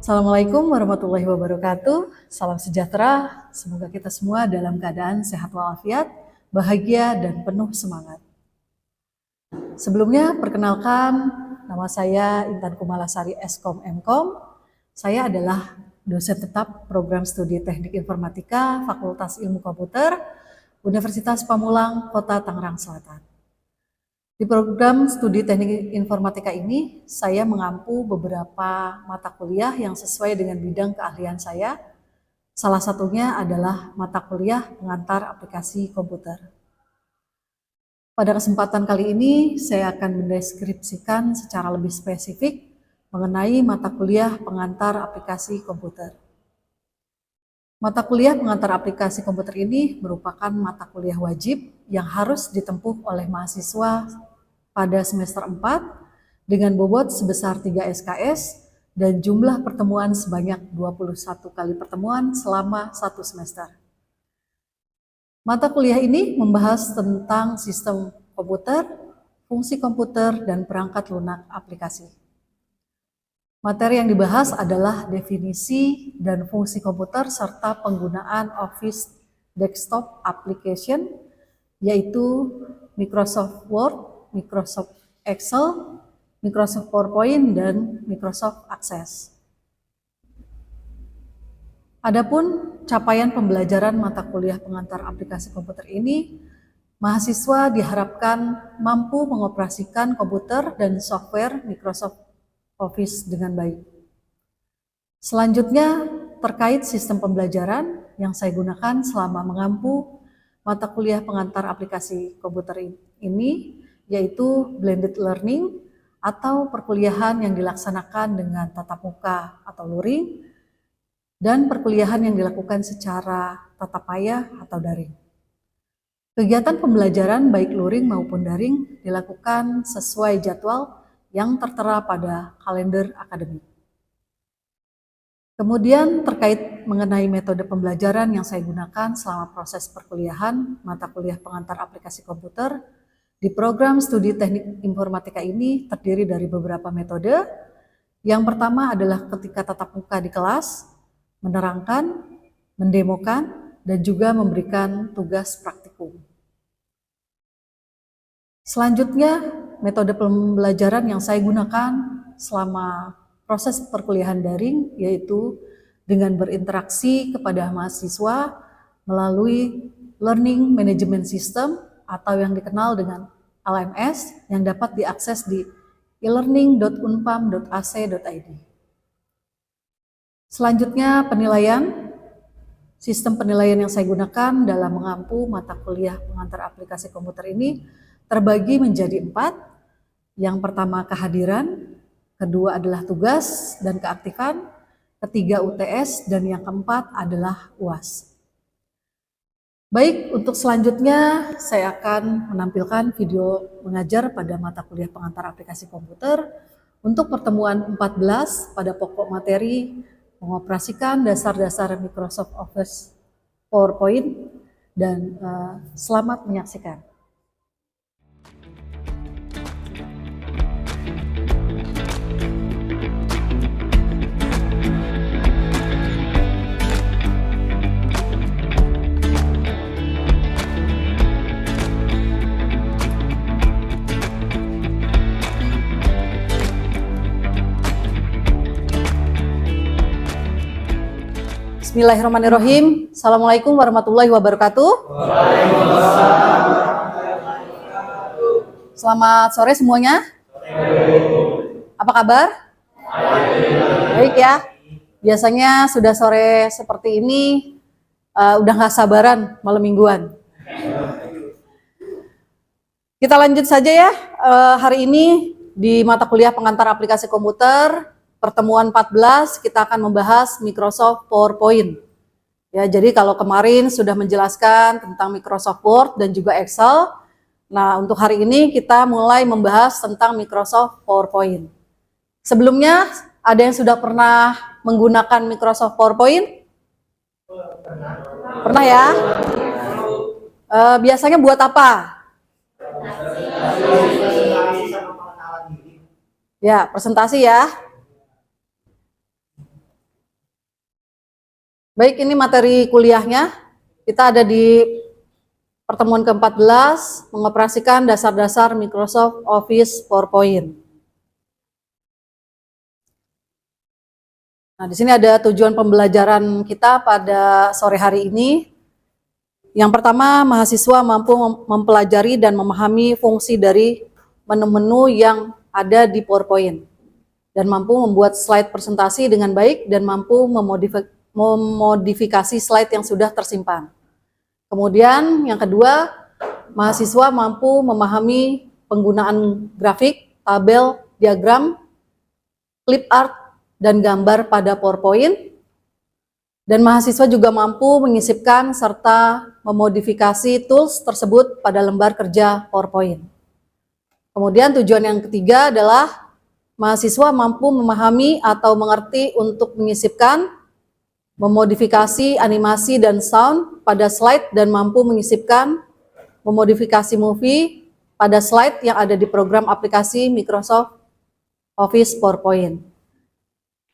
Assalamualaikum warahmatullahi wabarakatuh. Salam sejahtera. Semoga kita semua dalam keadaan sehat walafiat, bahagia, dan penuh semangat. Sebelumnya, perkenalkan, nama saya Intan Kumalasari Eskom Mkom. Saya adalah dosen tetap program studi Teknik Informatika Fakultas Ilmu Komputer Universitas Pamulang, Kota Tangerang Selatan. Di program studi Teknik Informatika ini, saya mengampu beberapa mata kuliah yang sesuai dengan bidang keahlian saya. Salah satunya adalah mata kuliah pengantar aplikasi komputer. Pada kesempatan kali ini, saya akan mendeskripsikan secara lebih spesifik mengenai mata kuliah pengantar aplikasi komputer. Mata kuliah pengantar aplikasi komputer ini merupakan mata kuliah wajib yang harus ditempuh oleh mahasiswa pada semester 4 dengan bobot sebesar 3 SKS dan jumlah pertemuan sebanyak 21 kali pertemuan selama 1 semester. Mata kuliah ini membahas tentang sistem komputer, fungsi komputer, dan perangkat lunak aplikasi. Materi yang dibahas adalah definisi dan fungsi komputer serta penggunaan Office Desktop Application, yaitu Microsoft Word, Microsoft Excel, Microsoft PowerPoint, dan Microsoft Access. Adapun capaian pembelajaran mata kuliah pengantar aplikasi komputer ini, mahasiswa diharapkan mampu mengoperasikan komputer dan software Microsoft Office dengan baik. Selanjutnya, terkait sistem pembelajaran yang saya gunakan selama mengampu mata kuliah pengantar aplikasi komputer ini, yaitu blended learning atau perkuliahan yang dilaksanakan dengan tatap muka atau luring, dan perkuliahan yang dilakukan secara tatap maya atau daring. Kegiatan pembelajaran baik luring maupun daring dilakukan sesuai jadwal yang tertera pada kalender akademik. Kemudian terkait mengenai metode pembelajaran yang saya gunakan selama proses perkuliahan mata kuliah pengantar aplikasi komputer, di program studi Teknik Informatika ini terdiri dari beberapa metode. Yang pertama adalah ketika tatap muka di kelas, menerangkan, mendemokan, dan juga memberikan tugas praktikum. Selanjutnya, metode pembelajaran yang saya gunakan selama proses perkuliahan daring yaitu dengan berinteraksi kepada mahasiswa melalui Learning Management System atau yang dikenal dengan LMS yang dapat diakses di elearning.unpam.ac.id. Selanjutnya, penilaian. Sistem penilaian yang saya gunakan dalam mengampu mata kuliah pengantar aplikasi komputer ini terbagi menjadi 4. Yang pertama kehadiran, kedua adalah tugas dan keaktifan, ketiga UTS, dan yang keempat adalah UAS. Baik, untuk selanjutnya saya akan menampilkan video mengajar pada mata kuliah pengantar aplikasi komputer untuk pertemuan 14 pada pokok materi mengoperasikan dasar-dasar Microsoft Office PowerPoint, dan selamat menyaksikan. Bismillahirrahmanirrahim. Assalamualaikum warahmatullahi wabarakatuh. Selamat sore semuanya. Apa kabar? Baik ya. Biasanya sudah sore seperti ini udah gak sabaran malam mingguan. Kita lanjut saja ya. Hari ini di mata kuliah pengantar aplikasi komputer pertemuan 14 kita akan membahas Microsoft PowerPoint. Ya, jadi kalau kemarin sudah menjelaskan tentang Microsoft Word dan juga Excel, nah untuk hari ini kita mulai membahas tentang Microsoft PowerPoint. Sebelumnya ada yang sudah pernah menggunakan Microsoft PowerPoint? Pernah ya? Biasanya buat apa? Ya, presentasi ya. Baik, ini materi kuliahnya. Kita ada di pertemuan ke-14, mengoperasikan dasar-dasar Microsoft Office PowerPoint. Nah, di sini ada tujuan pembelajaran kita pada sore hari ini. Yang pertama, mahasiswa mampu mempelajari dan memahami fungsi dari menu-menu yang ada di PowerPoint dan mampu membuat slide presentasi dengan baik dan mampu memodifikasi slide yang sudah tersimpan. Kemudian yang kedua, mahasiswa mampu memahami penggunaan grafik, tabel, diagram, clip art, dan gambar pada PowerPoint. Dan mahasiswa juga mampu menyisipkan serta memodifikasi tools tersebut pada lembar kerja PowerPoint. Kemudian tujuan yang ketiga adalah mahasiswa mampu memahami atau mengerti untuk menyisipkan, memodifikasi animasi dan sound pada slide dan mampu menyisipkan, memodifikasi movie pada slide yang ada di program aplikasi Microsoft Office PowerPoint.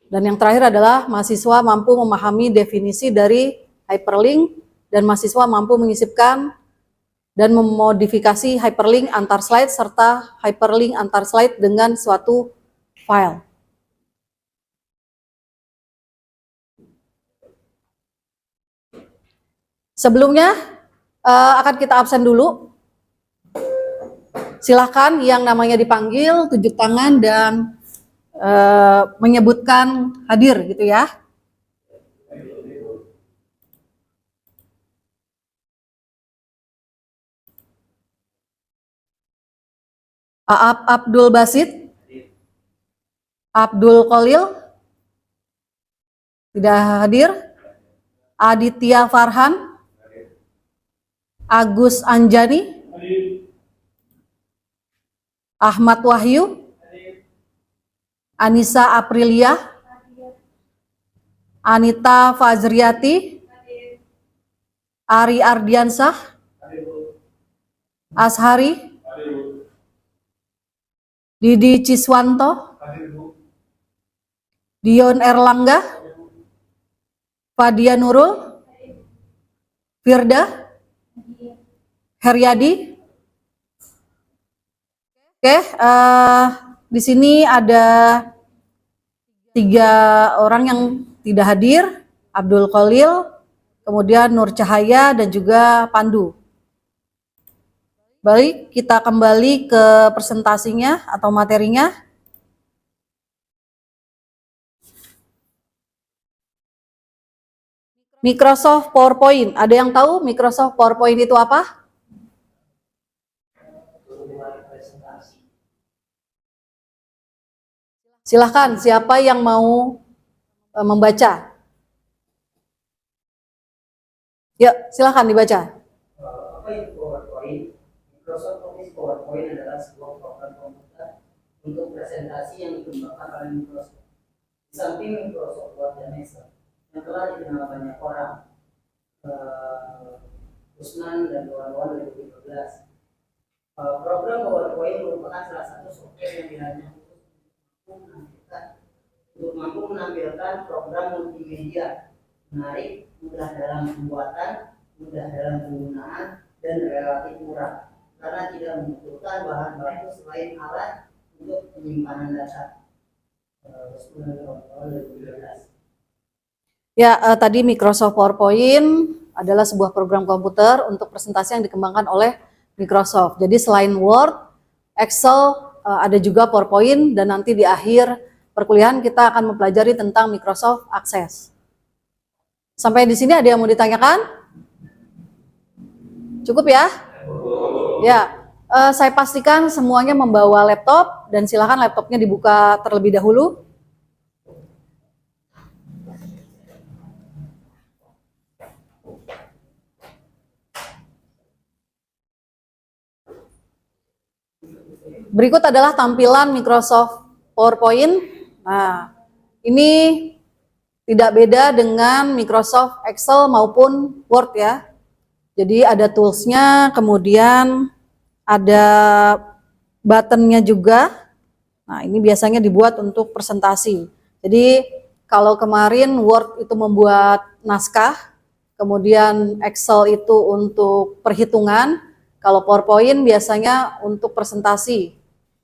Dan yang terakhir adalah mahasiswa mampu memahami definisi dari hyperlink dan mahasiswa mampu menyisipkan dan memodifikasi hyperlink antar slide serta hyperlink antar slide dengan suatu file. Sebelumnya akan kita absen dulu. Silakan yang namanya dipanggil tunjuk tangan dan menyebutkan hadir gitu ya. Aap Abdul Basit, Abdul Khalil, tidak hadir. Aditya Farhan, Agus Anjani, Ahmad Wahyu, Anissa Aprilia, Anita Fazriati, Ari Ardiansah, Ashari, Didi Ciswanto, Dion Erlangga, Fadia Nurul, Firda, Heryadi. Oke, di sini ada 3 orang yang tidak hadir, Abdul Khalil, kemudian Nur Cahaya, dan juga Pandu. Baik, kita kembali ke presentasinya atau materinya. Microsoft PowerPoint, ada yang tahu Microsoft PowerPoint itu apa? Silahkan, siapa yang mau membaca? Yuk, silahkan dibaca. Apa itu PowerPoint? Microsoft Office PowerPoint adalah sebuah program komputer untuk presentasi yang dikembangkan oleh Microsoft. Di samping Microsoft Word dan Excel yang telah dikenal banyak orang, Usman dan kawan-kawan 2015. Program PowerPoint merupakan salah satu software yang dirancang untuk mampu menampilkan program multimedia menarik, mudah dalam pembuatan, mudah dalam penggunaan, dan relatif murah karena tidak membutuhkan bahan baku selain alat untuk penyimpanan data. Ya, tadi Microsoft PowerPoint adalah sebuah program komputer untuk presentasi yang dikembangkan oleh Microsoft. Jadi selain Word, Excel, ada juga PowerPoint, dan nanti di akhir perkuliahan kita akan mempelajari tentang Microsoft Access. Sampai di sini ada yang mau ditanyakan? Cukup ya? Ya, saya pastikan semuanya membawa laptop, dan silakan laptopnya dibuka terlebih dahulu. Berikut adalah tampilan Microsoft PowerPoint. Nah, ini tidak beda dengan Microsoft Excel maupun Word ya. Jadi ada toolsnya, kemudian ada buttonnya juga. Nah, ini biasanya dibuat untuk presentasi. Jadi kalau kemarin Word itu membuat naskah, kemudian Excel itu untuk perhitungan, kalau PowerPoint biasanya untuk presentasi,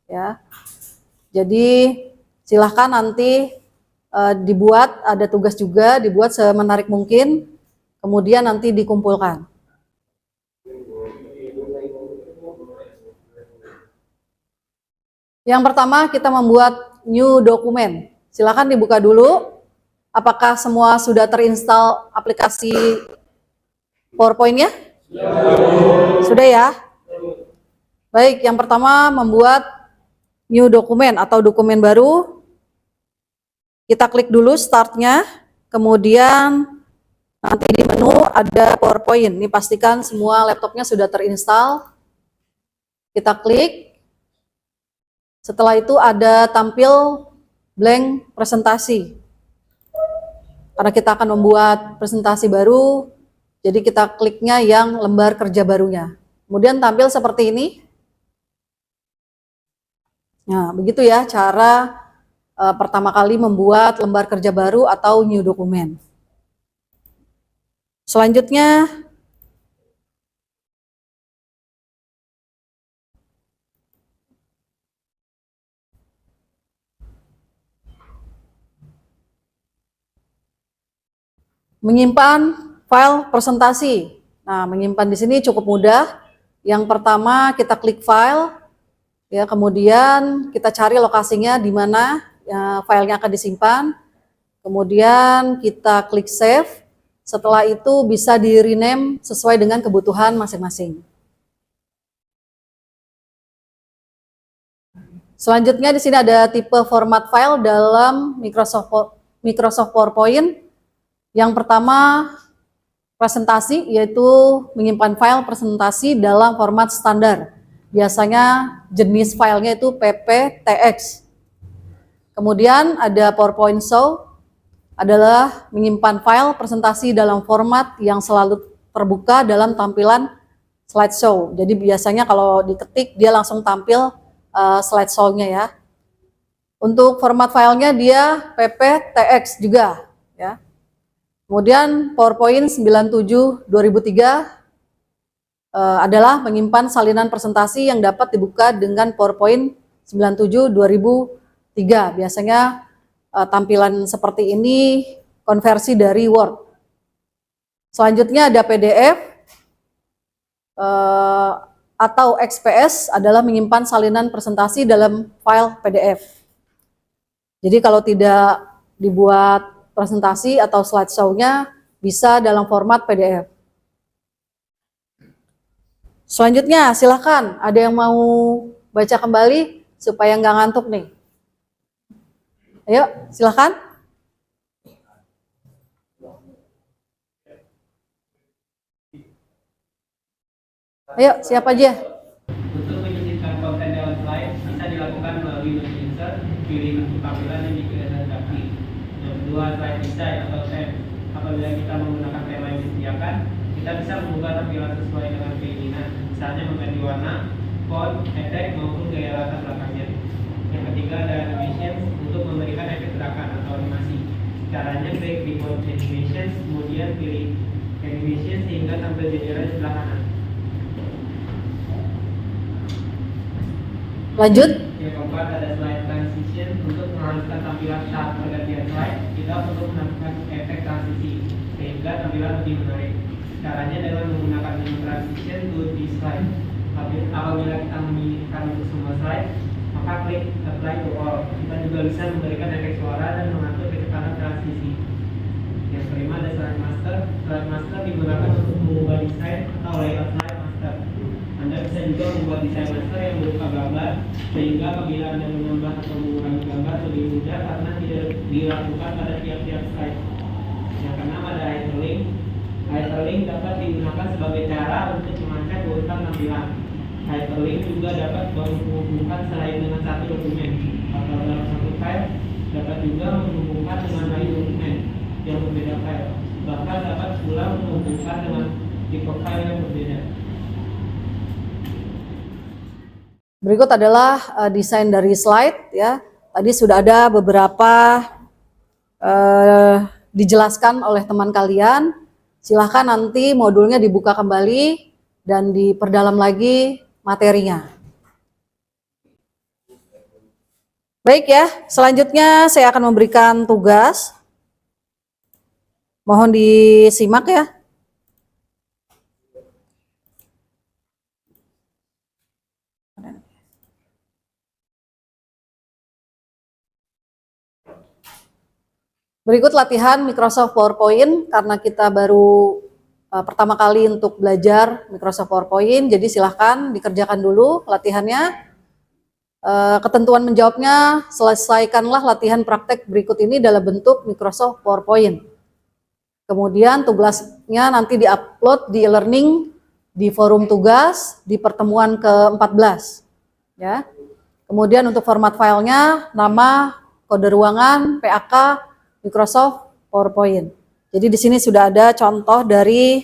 ya. Jadi silahkan nanti dibuat, ada tugas juga, dibuat semenarik mungkin, kemudian nanti dikumpulkan. Yang pertama kita membuat new dokumen. Silakan dibuka dulu. Apakah semua sudah terinstall aplikasi PowerPoint-nya? Sudah ya? Baik, yang pertama membuat new dokumen atau dokumen baru. Kita klik dulu start-nya, kemudian nanti di menu ada PowerPoint. Ini pastikan semua laptopnya sudah terinstall. Kita klik. Setelah itu ada tampil blank presentasi. Karena kita akan membuat presentasi baru, jadi kita kliknya yang lembar kerja barunya. Kemudian tampil seperti ini. Nah, begitu ya cara pertama kali membuat lembar kerja baru atau new dokumen. Selanjutnya, menyimpan file presentasi. Nah, menyimpan di sini cukup mudah. Yang pertama kita klik file, ya, kemudian kita cari lokasinya di mana ya, filenya akan disimpan. Kemudian kita klik save. Setelah itu bisa di rename sesuai dengan kebutuhan masing-masing. Selanjutnya di sini ada tipe format file dalam Microsoft PowerPoint. Yang pertama presentasi, yaitu menyimpan file presentasi dalam format standar. Biasanya jenis filenya itu PPTX. Kemudian ada PowerPoint Show, adalah menyimpan file presentasi dalam format yang selalu terbuka dalam tampilan slideshow. Jadi biasanya kalau diketik dia langsung tampil slideshow-nya ya. Untuk format filenya dia PPTX juga ya. Kemudian PowerPoint 97 2003 adalah menyimpan salinan presentasi yang dapat dibuka dengan PowerPoint 97 2003. Biasanya tampilan seperti ini konversi dari Word. Selanjutnya ada PDF atau XPS adalah menyimpan salinan presentasi dalam file PDF. Jadi kalau tidak dibuat presentasi atau slideshow-nya bisa dalam format PDF. Selanjutnya silakan, ada yang mau baca kembali supaya nggak ngantuk nih. Ayo, silakan. Ayo, siapa aja? Untuk menyisipkan konten lewat slide bisa dilakukan melalui menu insert, pilih menu tampilan yang dikehendaki. Yang kedua, slide design atau theme. Apabila kita menggunakan tema yang disediakan, kita bisa membuka tampilan sesuai dengan keinginan, misalnya mengganti warna, font, efek maupun gaya latar belakangnya. Yang ketiga ada animation untuk memberikan efek gerakan atau animasi. Caranya klik di mode animation, kemudian pilih animation sehingga tampil jendela di sebelah kanan. Lanjut. Yang keempat ada slide transition untuk menghaluskan tampilan saat pergantian slide. Kita perlu menambahkan efek transisi sehingga tampilan lebih menarik. Caranya dengan menggunakan menu transition to the slide. Apabila kita menginginkan untuk semua slide, maka klik apply to all. Kita juga bisa memberikan efek suara dan mengatur kecepatan transisi. Yang kelima ada slide master. Slide master digunakan untuk mengubah desain atau layout slide master. Anda bisa juga membuat desain master yang berupa gambar, sehingga apabila Anda menambah atau mengurangi gambar lebih mudah karena tidak dilakukan pada tiap-tiap slide. Yang keenam ada hyperlink. Hyperlink dapat digunakan sebagai cara untuk mengangkat urutan tampilan. Hyperlink juga dapat menghubungkan selain dengan satu dokumen atau dalam satu file, dapat juga menghubungkan dengan lain dokumen yang berbeda file. Bahkan dapat pula menghubungkan dengan tipe file yang berbeda. Berikut adalah desain dari slide ya. Tadi sudah ada beberapa dijelaskan oleh teman kalian. Silahkan nanti modulnya dibuka kembali dan diperdalam lagi materinya. Baik ya, selanjutnya saya akan memberikan tugas. Mohon disimak ya. Berikut latihan Microsoft PowerPoint karena kita baru pertama kali untuk belajar Microsoft PowerPoint, jadi silahkan dikerjakan dulu latihannya. Ketentuan menjawabnya, selesaikanlah latihan praktek berikut ini dalam bentuk Microsoft PowerPoint. Kemudian tugasnya nanti diupload di e-learning, di forum tugas, di pertemuan ke-14. Ya. Kemudian untuk format filenya, nama, kode ruangan, PAK, Microsoft PowerPoint. Jadi di sini sudah ada contoh dari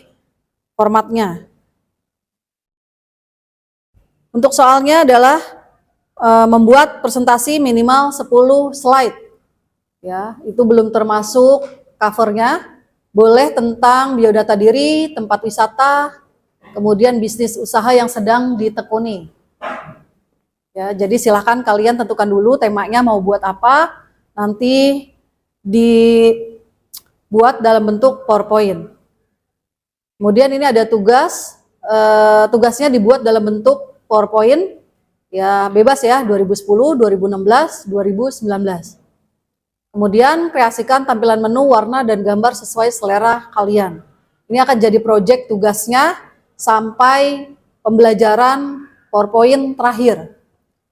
formatnya. Untuk soalnya adalah membuat presentasi minimal 10 slide. Ya, itu belum termasuk covernya. Boleh tentang biodata diri, tempat wisata, kemudian bisnis usaha yang sedang ditekuni. Ya, jadi silakan kalian tentukan dulu temanya mau buat apa. Nanti dibuat dalam bentuk PowerPoint. Kemudian ini ada tugas, tugasnya dibuat dalam bentuk PowerPoint, ya bebas ya, 2010, 2016, 2019. Kemudian kreasikan tampilan menu, warna, dan gambar sesuai selera kalian. Ini akan jadi proyek tugasnya sampai pembelajaran PowerPoint terakhir.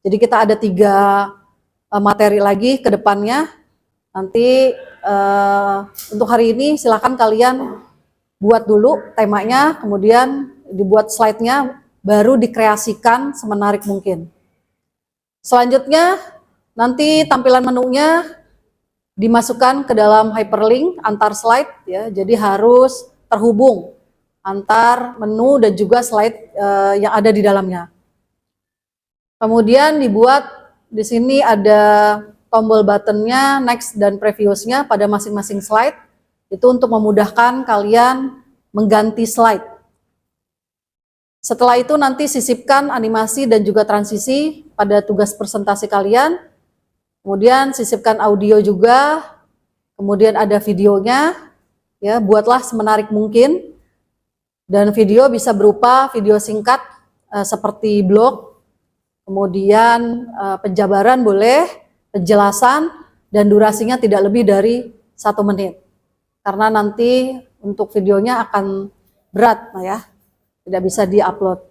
Jadi kita ada 3 materi lagi ke depannya. Nanti untuk hari ini silakan kalian buat dulu temanya, kemudian dibuat slide-nya, baru dikreasikan semenarik mungkin. Selanjutnya nanti tampilan menunya dimasukkan ke dalam hyperlink antar slide ya. Jadi harus terhubung antar menu dan juga slide yang ada di dalamnya. Kemudian dibuat di sini ada tombol buttonnya next dan previousnya pada masing-masing slide, itu untuk memudahkan kalian mengganti slide. Setelah itu nanti sisipkan animasi dan juga transisi pada tugas presentasi kalian, kemudian sisipkan audio juga, kemudian ada videonya, ya buatlah semenarik mungkin, dan video bisa berupa video singkat seperti blog, kemudian penjabaran boleh, penjelasan, dan durasinya tidak lebih dari 1 menit. Karena nanti untuk videonya akan berat, nah ya, tidak bisa diupload.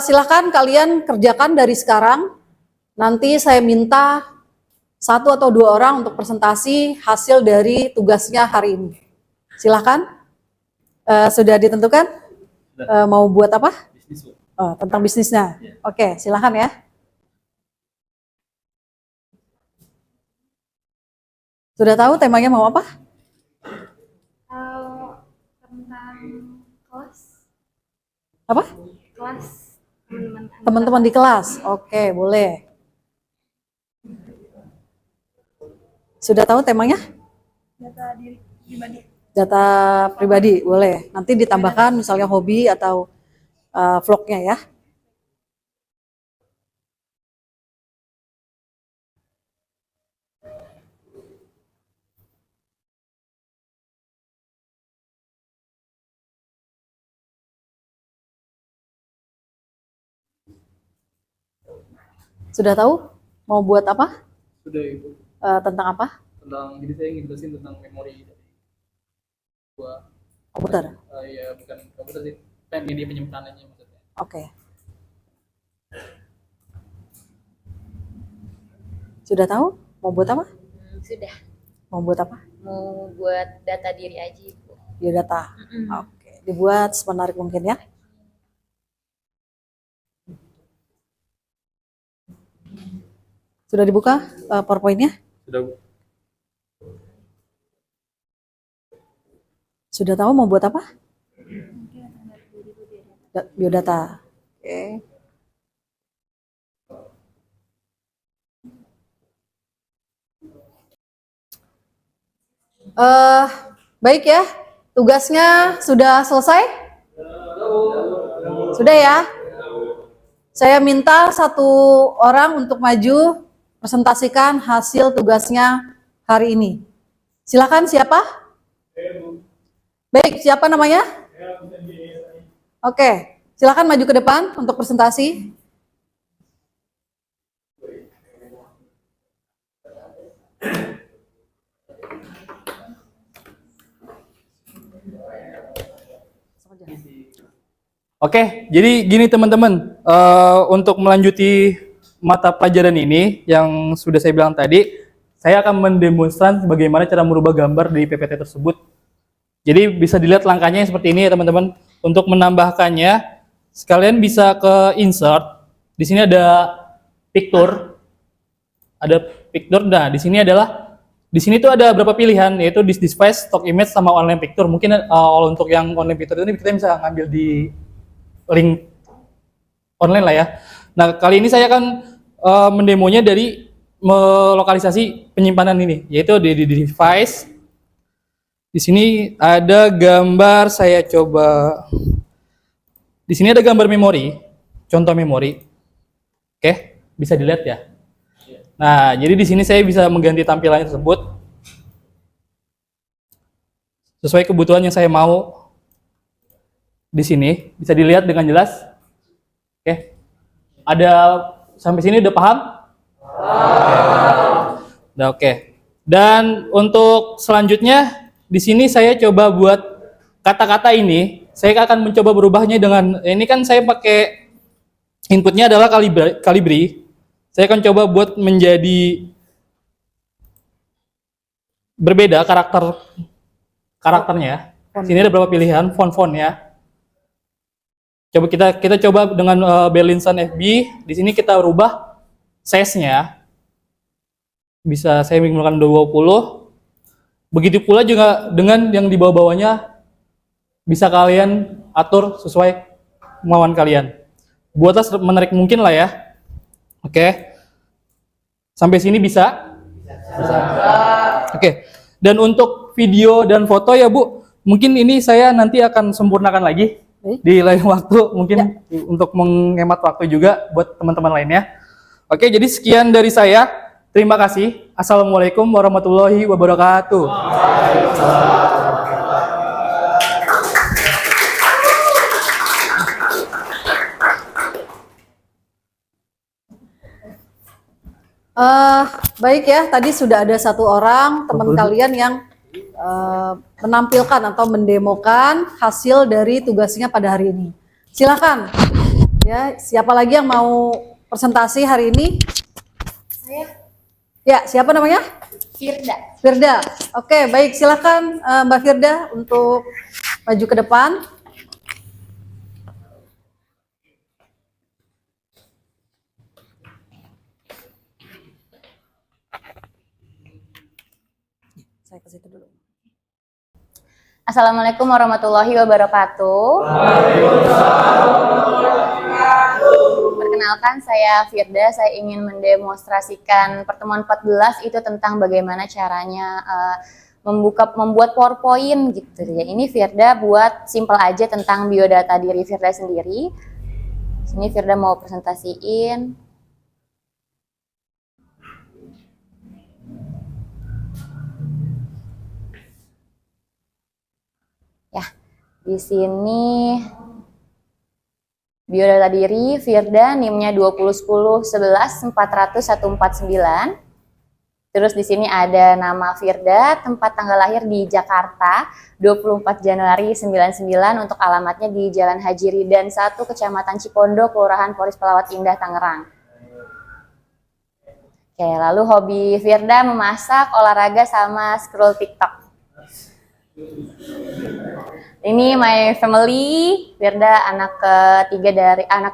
Silahkan kalian kerjakan dari sekarang. Nanti saya minta 1 atau 2 orang untuk presentasi hasil dari tugasnya hari ini. Silahkan. Sudah ditentukan? Mau buat apa? Tentang bisnisnya. Oke, silahkan ya. Sudah tahu temanya mau apa? Tentang kelas. Apa? Kelas. Teman-teman di kelas. Oke, boleh. Sudah tahu temanya? Data diri pribadi. Data pribadi, boleh. Nanti ditambahkan misalnya hobi atau vlognya ya. Sudah tahu mau buat apa? Sudah Ibu. Tentang apa? Tentang, jadi saya ingin jelasin tentang memori dari gua. Komputer. Ya bukan komputer sih, media penyimpanannya maksudnya. Oke. Sudah tahu mau buat apa? Sudah. Mau buat apa? Mau buat data diri aja, Ibu. Biodata. Oke, dibuat semenarik mungkin ya. Sudah dibuka PowerPoint-nya? Sudah Bu. Sudah tahu mau buat apa? Biodata. Oke. Eh, baik ya, tugasnya sudah selesai? Sudah ya? Saya minta satu orang untuk maju presentasikan hasil tugasnya hari ini. Silakan siapa? Baik, siapa namanya? Oke, silakan maju ke depan untuk presentasi. Oke, jadi gini teman-teman, untuk melanjuti mata pelajaran ini yang sudah saya bilang tadi, saya akan mendemonstrasikan bagaimana cara merubah gambar di PPT tersebut. Jadi bisa dilihat langkahnya seperti ini ya teman-teman. Untuk menambahkannya, sekalian bisa ke insert. Di sini ada picture, Nah, di sini tuh ada beberapa pilihan, yaitu this device, stock image, sama online picture. Mungkin untuk yang online picture ini kita bisa ngambil di link online lah ya. Nah, kali ini saya akan mendemonya dari melokalisasi penyimpanan ini, yaitu di device. Di sini ada gambar, saya coba. Di sini ada gambar memori, contoh memori. Oke, bisa dilihat ya. Nah, jadi di sini saya bisa mengganti tampilannya tersebut sesuai kebutuhan yang saya mau. Di sini bisa dilihat dengan jelas. Oke. Ada sampai sini udah paham? Udah oke. Dan untuk selanjutnya di sini saya coba buat kata-kata ini, saya akan mencoba berubahnya dengan ini kan saya pakai inputnya adalah Calibri. Saya akan coba buat menjadi berbeda karakternya. Sini ada beberapa pilihan font ya. Coba kita coba dengan Berlinson FB. Di sini kita rubah size-nya. Bisa saya menggunakan 20. Begitu pula juga dengan yang di bawah-bawahnya bisa kalian atur sesuai kemauan kalian. Buatlah menarik mungkin lah ya. Oke. Sampai sini bisa? Bisa. Oke. Dan untuk video dan foto ya Bu, mungkin ini saya nanti akan sempurnakan lagi di lain waktu, mungkin untuk menghemat waktu juga buat teman-teman lainnya. Oke, jadi sekian dari saya. Terima kasih. Assalamualaikum warahmatullahi wabarakatuh. Baik ya, tadi sudah ada satu orang teman kalian yang menampilkan atau mendemokan hasil dari tugasnya pada hari ini. Silakan. Ya, siapa lagi yang mau presentasi hari ini? Saya Ya, siapa namanya? Firda. Firda. Oke, baik, silakan Mbak Firda untuk maju ke depan. Saya ke situ dulu. Assalamualaikum warahmatullahi wabarakatuh. Perkenalkan, saya Firda. Saya ingin mendemonstrasikan pertemuan 14 itu tentang bagaimana caranya membuat PowerPoint gitu ya. Ini Firda buat simple aja tentang biodata diri Firda sendiri. Sini Firda mau presentasiin. Ya, di sini biodata diri Firda, NIM-nya 201011140149. Terus di sini ada nama Firda, tempat tanggal lahir di Jakarta, 24 Januari 99, untuk alamatnya di Jalan Haji Ridan 1, Kecamatan Cipondo, Kelurahan Poris Pelawat Indah, Tangerang. Oke, lalu hobi Firda memasak, olahraga, sama scroll TikTok. Ini my family, Firda anak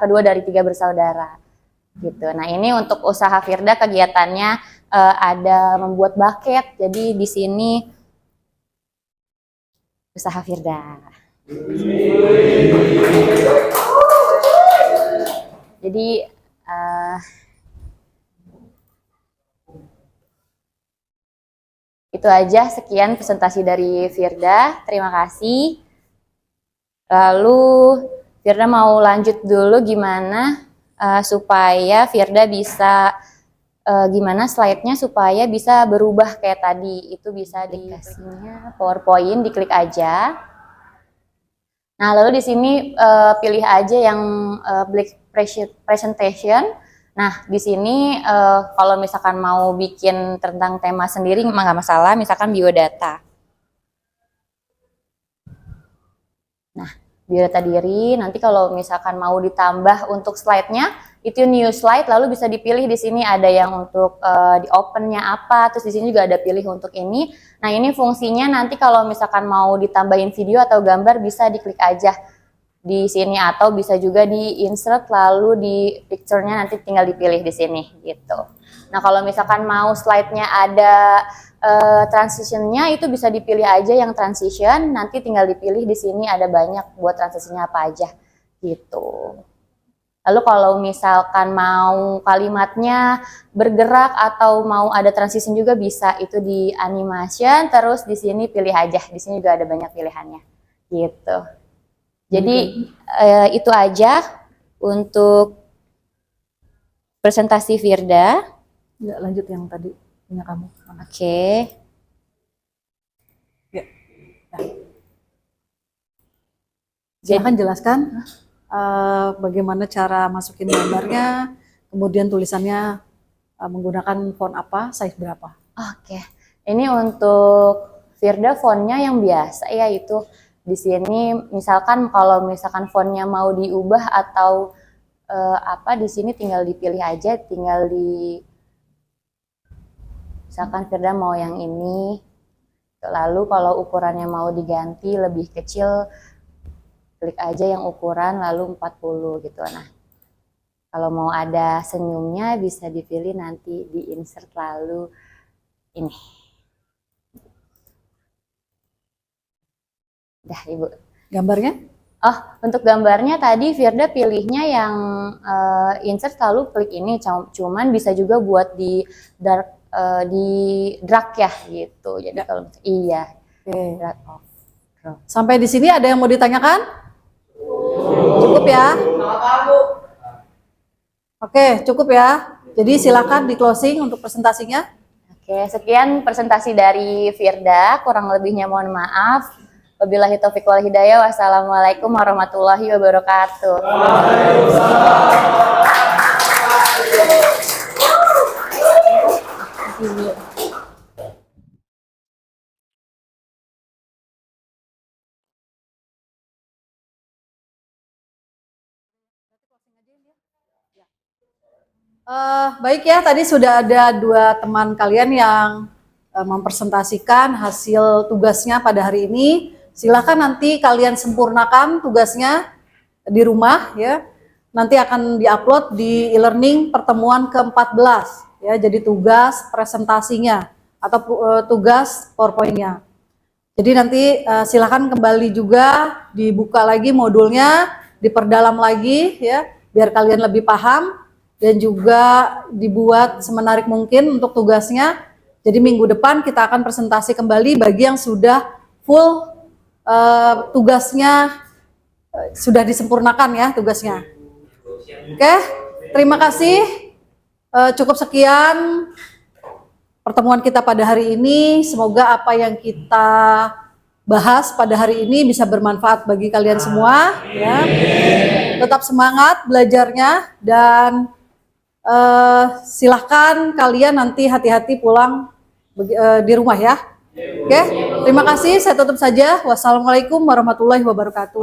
kedua dari 3 bersaudara. Gitu. Nah, ini untuk usaha Firda, kegiatannya ada membuat bucket. Jadi di sini usaha Firda. Jadi Itu aja, sekian presentasi dari Firda. Terima kasih. Lalu Firda mau lanjut dulu gimana supaya Firda bisa gimana slide-nya supaya bisa berubah kayak tadi. Itu bisa dikasihnya PowerPoint, diklik aja. Nah, lalu di sini pilih aja yang Black Presentation. Nah, di sini kalau misalkan mau bikin tentang tema sendiri nggak masalah, misalkan biodata. Nah, biodata diri, nanti kalau misalkan mau ditambah untuk slide-nya, itu new slide, lalu bisa dipilih di sini ada yang untuk di open-nya apa, terus di sini juga ada pilih untuk ini. Nah, ini fungsinya nanti kalau misalkan mau ditambahin video atau gambar bisa diklik aja di sini atau bisa juga di insert lalu di picture-nya nanti tinggal dipilih di sini gitu. Nah, kalau misalkan mau slide-nya ada transition-nya itu bisa dipilih aja yang transition, nanti tinggal dipilih di sini ada banyak buat transition-nya apa aja gitu. Lalu kalau misalkan mau kalimatnya bergerak atau mau ada transition juga bisa, itu di animation, terus di sini pilih aja, di sini juga ada banyak pilihannya gitu. Jadi itu aja untuk presentasi Firda. Ya, lanjut yang tadi punya kamu. Oke. Ya. Silakan jelaskan bagaimana cara masukin gambarnya, kemudian tulisannya menggunakan font apa, size berapa. Oke. Ini untuk Firda fontnya yang biasa ya, itu di sini misalkan kalau misalkan fontnya mau diubah atau apa di sini tinggal dipilih aja, tinggal di misalkan Firda mau yang ini, lalu kalau ukurannya mau diganti lebih kecil klik aja yang ukuran lalu 40 gitu. Nah, kalau mau ada senyumnya bisa dipilih nanti di insert lalu ini. Dah, Ibu. Gambarnya? Oh, untuk gambarnya tadi Firda pilihnya yang insert lalu klik ini, cuman bisa juga buat di drag ya gitu. Jadi kalau iya, drag off. Sampai di sini ada yang mau ditanyakan? Cukup ya? Oke, cukup ya. Jadi silakan di closing untuk presentasinya. Oke, sekian presentasi dari Firda. Kurang lebihnya mohon maaf. Wabillahi taufiq wal hidayah. Wassalamualaikum warahmatullahi wabarakatuh. Baik ya, tadi sudah ada dua teman kalian yang mempresentasikan hasil tugasnya pada hari ini. Silakan nanti kalian sempurnakan tugasnya di rumah ya. Nanti akan diupload di e-learning pertemuan ke-14 ya. Jadi tugas presentasinya atau tugas PowerPoint-nya. Jadi nanti silakan kembali juga dibuka lagi modulnya, diperdalam lagi ya, biar kalian lebih paham dan juga dibuat semenarik mungkin untuk tugasnya. Jadi minggu depan kita akan presentasi kembali bagi yang sudah full tugasnya sudah disempurnakan ya tugasnya. Oke, terima kasih. Cukup sekian pertemuan kita pada hari ini. Semoga apa yang kita bahas pada hari ini bisa bermanfaat bagi kalian semua. Ya. Tetap semangat belajarnya dan silahkan kalian nanti hati-hati pulang di rumah ya. Oke, terima kasih. Saya tutup saja. Wassalamualaikum warahmatullahi wabarakatuh.